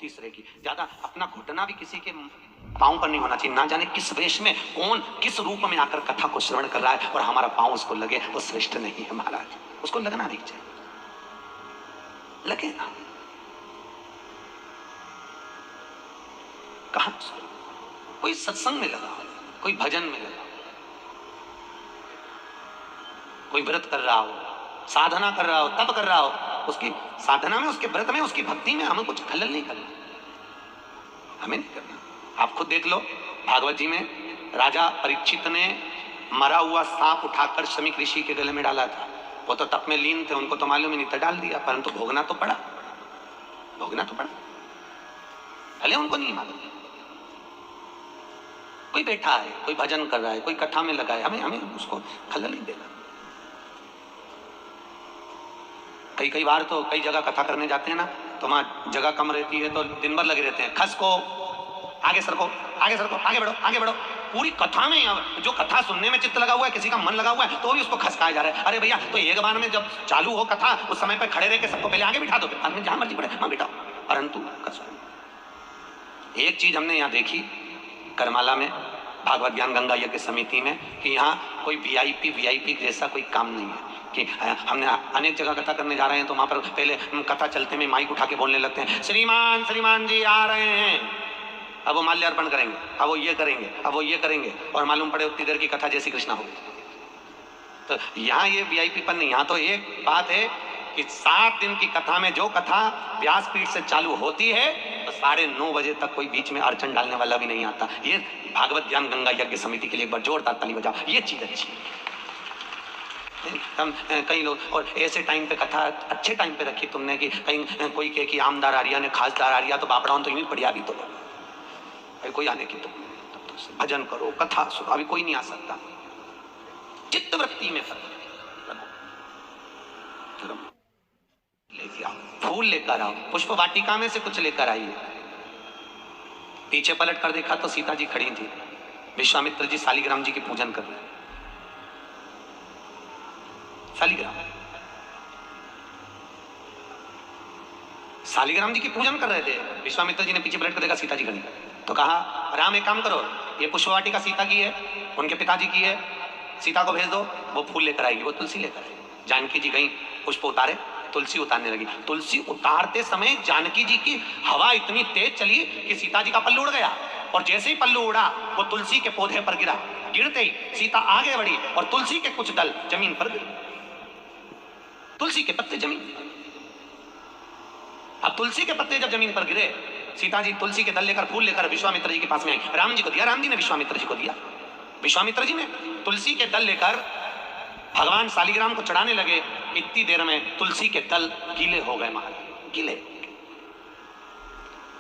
तीसरे की। ज्यादा अपना घुटना भी किसी के पांव पर नहीं होना चाहिए। ना जाने किस वेश में कौन किस रूप में आकर कथा को श्रवण कर रहा है और हमारा पांव उसको लगे, वो श्रेष्ठ नहीं है महाराज। उसको लगना नहीं चाहिए, लगे ना। कहां कोई सत्संग में लगा, कोई भजन में लगा, कोई व्रत कर रहा हो, साधना कर रहा हो, तप कर रहा हो, उसकी साधना में, उसके व्रत में, उसकी भक्ति में हमें कुछ खलल नहीं करना, हमें नहीं करना। आप खुद देख लो, भागवत जी में राजा परीक्षित ने मरा हुआ सांप उठाकर शमीक ऋषि के गले में डाला था। वो तो तप में लीन थे, उनको तो मालूम ही नहीं था, डाल दिया, परंतु भोगना तो पड़ा, भोगना तो पड़ा, भले उनको नहीं मालूम। कोई बैठा है, कोई भजन कर रहा है, कोई कथा में लगा है, हमें उसको खलल नहीं देना। कई बार तो कई जगह कथा करने जाते हैं ना, तो वहां जगह कम रहती है तो दिन भर लगे रहते हैं, खस को आगे सरको, आगे सरको, आगे बढ़ो, आगे बढ़ो। पूरी कथा में जो कथा सुनने में चित्त लगा हुआ है, किसी का मन लगा हुआ है, तो भी उसको खसकाया जा रहा है। अरे भैया, तो एक बार में जब चालू हो कथा, उस समय पर खड़े रह के सबको पहले आगे बिठा दो, बाद में जहां मर्जी पड़े वहां बिठाओ, परंतु एक चीज हमने यहाँ देखी करमाला में, भागवत ज्ञान गंगा यज्ञ समिति में, कि यहाँ कोई वीआईपी जैसा कोई काम नहीं है कि हमने अनेक जगह कथा करने जा रहे हैं तो वहां पर पहले कथा चलते में माइक उठा के बोलने लगते हैं, श्रीमान जी आ रहे हैं, अब वो माल्यार्पण करेंगे, अब वो ये करेंगे, अब वो ये करेंगे, और मालूम पड़े उतनी देर की कथा जैसी कृष्णा होगी। तो यहाँ ये वीआईपी पर नहीं, यहाँ तो एक बात है कि 7 दिन की कथा में जो कथा व्यासपीठ से चालू होती है तो 9:30 बजे तक कोई बीच में अड़चन डालने वाला भी नहीं आता। ये भागवत ज्ञान गंगा यज्ञ समिति के लिए एक बार जोरदार ताली बजाओ, ये चीज अच्छी है। हम कई लोग, और ऐसे टाइम पे कथा अच्छे टाइम पे रखी तुमने कि कहीं कोई कहे कि आमदार आ रिया ने खासदार आ रिया तो बापड़ाउन तो यूं बढ़िया भी, तो कोई आने की तो भजन करो, कथा सुनो, अभी कोई नहीं आ सकता। चित्त वृत्ति में लेके आओ, फूल लेकर आओ, पुष्प वाटिका में से कुछ लेकर आइए। पीछे पलट कर देखा तो सीता जी खड़ी थी, विश्वामित्र जी शालिग्राम जी की पूजन कर रहे। शालिग्राम जी की पूजन कर रहे थे, विश्वामित्र जी ने पीछे पलट कर देखा सीता जी खड़ी, तो कहा राम एक काम करो, ये पुष्पवाटिका सीता की है, उनके पिताजी की है, सीता को भेज दो, वो फूल लेकर आएगी, वो तुलसी लेकर आएगी। जानकी जी गई, पुष्प उतारे, तुलसी उतारने लगी। तुलसी उतारते समय जानकी जी की हवा इतनी तेज चली कि सीता जी का पल्लू उड़ गया, और जैसे ही पल्लू उड़ा वो तुलसी के पौधे पर गिरा। गिरते ही सीता आगे बढ़ी और तुलसी के कुछ दल जमीन पर गिरे, तुलसी के पत्ते जमीन पर। अब तुलसी के पत्ते जब जमीन पर गिरे, सीता जी तुलसी के दल लेकर, फूल लेकर विश्वामित्र जी के पास में आई, राम जी को दिया, राम जी ने विश्वामित्र जी को दिया। विश्वामित्र जी ने तुलसी के दल लेकर भगवान शालिग्राम को चढ़ाने लगे, इतनी देर में तुलसी के दल गीले हो गए महाराज, गीले।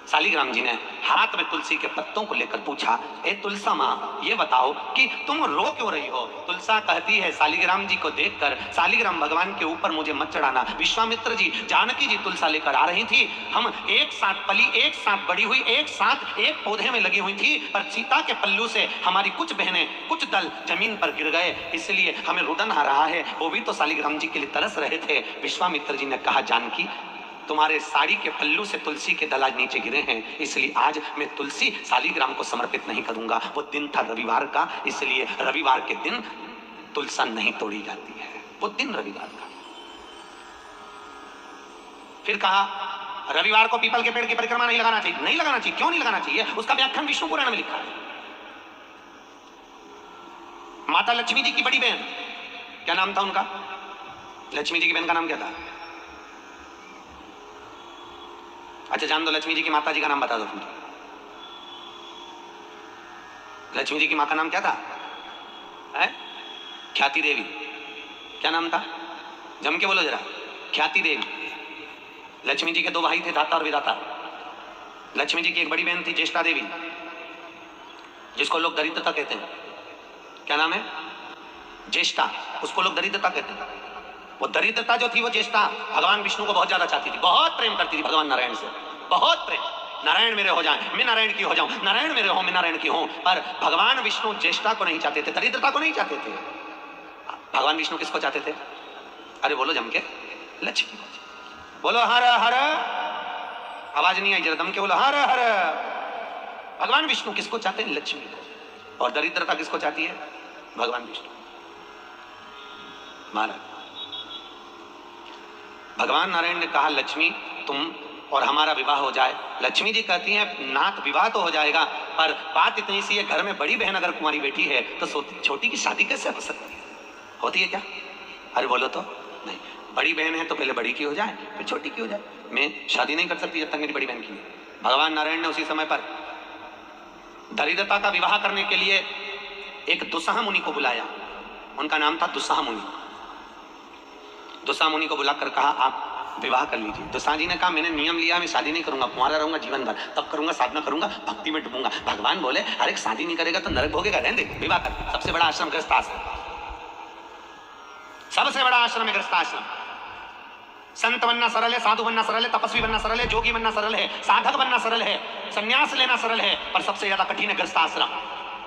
शालिग्राम जी ने हाथ में तुलसी के पत्तों को लेकर पूछा, ए तुलसा माँ, ये बताओ कि तुम रो क्यों रही हो? तुलसा कहती है, शालिग्राम जी को देखकर, शालिग्राम भगवान के ऊपर मुझे मत चढ़ाना। विश्वामित्र जी, जानकी जी तुलसा लेकर आ रही थी, हम एक साथ पली, एक साथ बड़ी हुई, एक साथ एक पौधे में लगी हुई थी, पर सीता के पल्लू से हमारी कुछ बहनें, कुछ दल जमीन पर गिर गए, इसलिए हमें रुदन आ रहा है। वो भी तो शालिग्राम जी के लिए तरस रहे थे। विश्वामित्र जी ने कहा, जानकी, तुम्हारे साड़ी के पल्लू से तुलसी के दल आज नीचे गिरे हैं, इसलिए आज मैं तुलसी शालिग्राम को समर्पित नहीं करूंगा। वो दिन था रविवार का, इसलिए रविवार के दिन तुलसा नहीं तोड़ी जाती है, वो दिन रविवार का। फिर कहा, रविवार को पीपल के पेड़ की परिक्रमा नहीं लगाना चाहिए। नहीं लगाना चाहिए, क्यों नहीं लगाना चाहिए? उसका व्याख्यान विष्णु पुराण में लिखा है। माता लक्ष्मी जी की बड़ी बहन, क्या नाम था उनका? लक्ष्मी जी की बहन का नाम क्या था? अच्छा जान दो, लक्ष्मी जी की माता जी का नाम बता दो। लक्ष्मी जी की माँ का नाम क्या था? ख्याति देवी। क्या नाम था? जम के बोलो जरा। ख्याति देवी। लक्ष्मी जी के 2 भाई थे, दाता और विदाता। लक्ष्मी जी की एक बड़ी बहन थी ज्येष्ठा देवी, जिसको लोग दरिद्रता कहते हैं। क्या नाम है? ज्येष्ठा, उसको लोग दरिद्रता कहते हैं। वो दरिद्रता जो थी, वो ज्येष्ठा भगवान विष्णु को बहुत ज्यादा चाहती थी, बहुत प्रेम करती थी भगवान नारायण से, बहुत प्रेम। नारायण मेरे हो जाएं, मैं नारायण की हो जाऊं, नारायण मेरे हो, मैं नारायण की हूं। पर भगवान विष्णु ज्येष्ठा को नहीं चाहते थे, दरिद्रता को नहीं चाहते थे। भगवान विष्णु किसको चाहते थे? अरे बोलो जम के, लक्ष्मी को। बोलो हर हर आवाज नहीं आई, जरा दम के बोला हर हर। भगवान विष्णु किसको चाहते हैं? लक्ष्मी को। और दरिद्रता किसको चाहती है? भगवान विष्णु। महाराज भगवान नारायण ने कहा लक्ष्मी तुम और हमारा विवाह हो जाए। लक्ष्मी जी कहती हैं नाथ विवाह तो हो जाएगा, पर बात इतनी सी है, घर में बड़ी बहन अगर कुंवारी बेटी है तो छोटी की शादी कैसे हो सकती है? होती है क्या? अरे बोलो तो। नहीं, बड़ी बहन है तो पहले बड़ी की हो जाए फिर छोटी की हो जाए। मैं शादी नहीं कर सकती जब तक मेरी बड़ी बहन की है। भगवान नारायण ने उसी समय पर दरिद्रता का विवाह करने के लिए एक दुस्साह मुनि को बुलाया। उनका नाम था दुस्साह मुनि। दुस्साह मुनि को बुलाकर कहा आप विवाह कर लीजिए। दुस्साह जी ने कहा मैंने नियम लिया, मैं शादी नहीं करूंगा, कुंवारा रहूंगा जीवन भर, तब करूंगा, साधना करूंगा, भक्ति में डूबूंगा। भगवान बोले अरे शादी नहीं करेगा तो नरक भोगेगा, रहने दे, विवाह कर। सबसे बड़ा आश्रम गृहस्थ आश्रम, सबसे बड़ा आश्रम है गृहस्थ आश्रम। संत बनना सरल है, साधु बनना सरल है, तपस्वी बनना सरल है, जोगी बनना सरल है, साधक बनना सरल है, संन्यास लेना सरल है, पर सबसे ज्यादा कठिन है गृहस्थ आश्रम।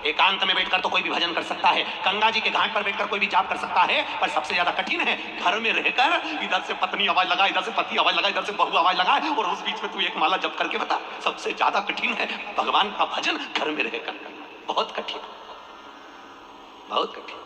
एकांत में बैठकर तो कोई भी भजन कर सकता है, गंगा जी के घाट पर बैठकर कोई भी जाप कर सकता है, पर सबसे ज्यादा कठिन है घर में रहकर इधर से पत्नी आवाज लगाए, इधर से पति आवाज लगाए, इधर से बहू आवाज लगाए, और उस बीच में तू एक माला जप करके बता। सबसे ज्यादा कठिन है भगवान का भजन घर में रहकर करना। बहुत कठिन, बहुत कठिन।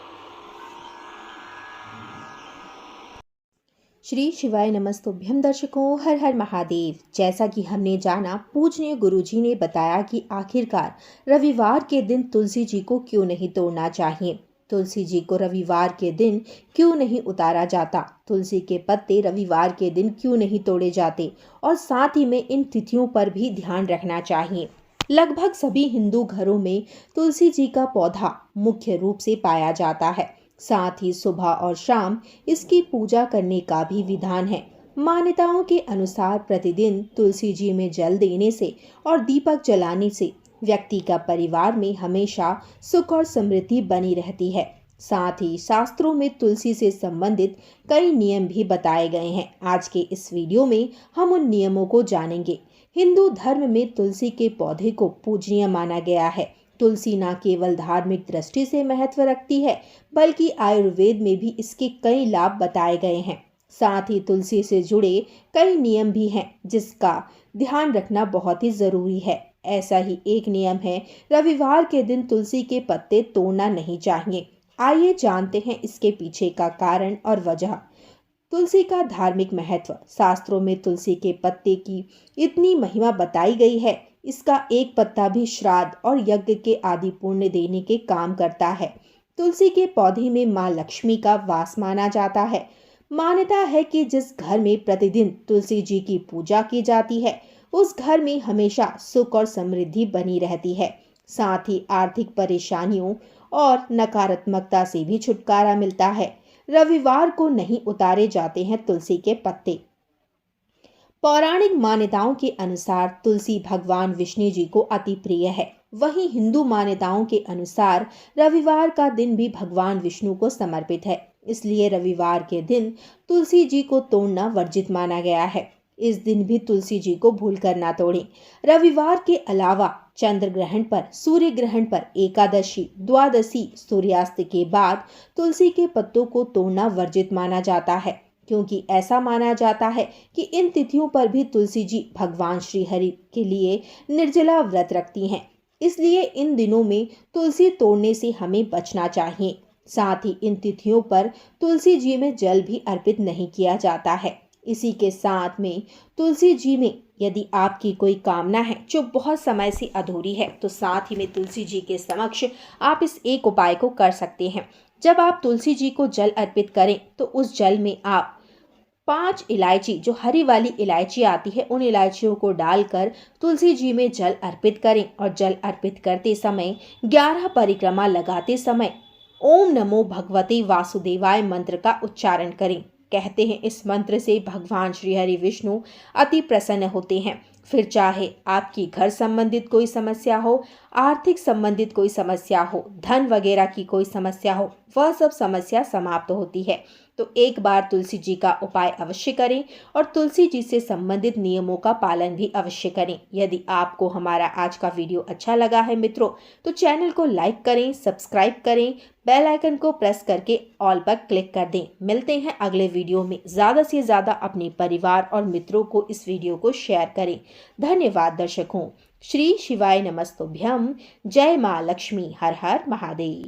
श्री शिवाय नमस्तुभ्यम। दर्शकों, हर हर महादेव। जैसा कि हमने जाना, पूजनीय गुरुजी ने बताया कि आखिरकार रविवार के दिन तुलसी जी को क्यों नहीं तोड़ना चाहिए, तुलसी जी को रविवार के दिन क्यों नहीं उतारा जाता, तुलसी के पत्ते रविवार के दिन क्यों नहीं तोड़े जाते, और साथ ही में इन तिथियों पर भी ध्यान रखना चाहिए। लगभग सभी हिंदू घरों में तुलसी जी का पौधा मुख्य रूप से पाया जाता है। साथ ही सुबह और शाम इसकी पूजा करने का भी विधान है। मान्यताओं के अनुसार प्रतिदिन तुलसी जी में जल देने से और दीपक जलाने से व्यक्ति का परिवार में हमेशा सुख और समृद्धि बनी रहती है। साथ ही शास्त्रों में तुलसी से संबंधित कई नियम भी बताए गए हैं। आज के इस वीडियो में हम उन नियमों को जानेंगे। हिंदू धर्म में तुलसी के पौधे को पूजनीय माना गया है। तुलसी न केवल धार्मिक दृष्टि से महत्व रखती है, बल्कि आयुर्वेद में भी इसके कई लाभ बताए गए हैं। साथ ही तुलसी से जुड़े कई नियम भी हैं, जिसका ध्यान रखना बहुत ही जरूरी है। ऐसा ही एक नियम है, रविवार के दिन तुलसी के पत्ते तोड़ना नहीं चाहिए। आइए जानते हैं इसके पीछे का कारण और वजह। तुलसी का धार्मिक महत्व। शास्त्रों में तुलसी के पत्ते की इतनी महिमा बताई गई है। इसका एक पत्ता भी श्राद्ध और यज्ञ के आदि पुण्य देने के काम करता है। तुलसी के पौधे में मां लक्ष्मी का वास माना जाता है। मान्यता है कि जिस घर में प्रतिदिन तुलसी जी की पूजा की जाती है, उस घर में हमेशा सुख और समृद्धि बनी रहती है। साथ ही आर्थिक परेशानियों और नकारात्मकता से भी छुटकारा मिलता है। रविवार को नहीं उतारे जाते हैं तुलसी के पत्ते। पौराणिक मान्यताओं के अनुसार तुलसी भगवान विष्णु जी को अति प्रिय है। वहीं हिंदू मान्यताओं के अनुसार रविवार का दिन भी भगवान विष्णु को समर्पित है। इसलिए रविवार के दिन तुलसी जी को तोड़ना वर्जित माना गया है। इस दिन भी तुलसी जी को भूलकर ना तोड़ें। रविवार के अलावा चंद्र ग्रहण पर, सूर्य ग्रहण पर, एकादशी, द्वादशी, सूर्यास्त के बाद तुलसी के पत्तों को तोड़ना वर्जित माना जाता है, क्योंकि ऐसा माना जाता है कि इन तिथियों पर भी तुलसी जी भगवान श्री हरि के लिए निर्जला व्रत रखती हैं। इसलिए इन दिनों में तुलसी तोड़ने से हमें बचना चाहिए। साथ ही इन तिथियों पर तुलसी जी में जल भी अर्पित नहीं किया जाता है। इसी के साथ में तुलसी जी में यदि आपकी कोई कामना है जो बहुत समय से अधूरी है, तो साथ ही में तुलसी जी के समक्ष आप इस एक उपाय को कर सकते हैं। जब आप तुलसी जी को जल अर्पित करें तो उस जल में आप 5 इलायची, जो हरी वाली इलायची आती है, उन इलायचियों को डालकर तुलसी जी में जल अर्पित करें। और जल अर्पित करते समय 11 परिक्रमा लगाते समय ओम नमो भगवते वासुदेवाय मंत्र का उच्चारण करें। कहते हैं इस मंत्र से भगवान श्री हरि विष्णु अति प्रसन्न होते हैं। फिर चाहे आपकी घर संबंधित कोई समस्या हो, आर्थिक संबंधित कोई समस्या हो, धन वगैरह की कोई समस्या हो, वह सब समस्या समाप्त होती है। तो एक बार तुलसी जी का उपाय अवश्य करें और तुलसी जी से संबंधित नियमों का पालन भी अवश्य करें। यदि आपको हमारा आज का वीडियो अच्छा लगा है मित्रों, तो चैनल को लाइक करें, सब्सक्राइब करें, बेल आइकन को प्रेस करके ऑल पर क्लिक कर दें। मिलते हैं अगले वीडियो में। ज़्यादा से ज़्यादा अपने परिवार और मित्रों को इस वीडियो को शेयर करें। धन्यवाद दर्शकों। श्री शिवाय नमस्तुभ्यम। जय माँ लक्ष्मी। हर हर महादेव।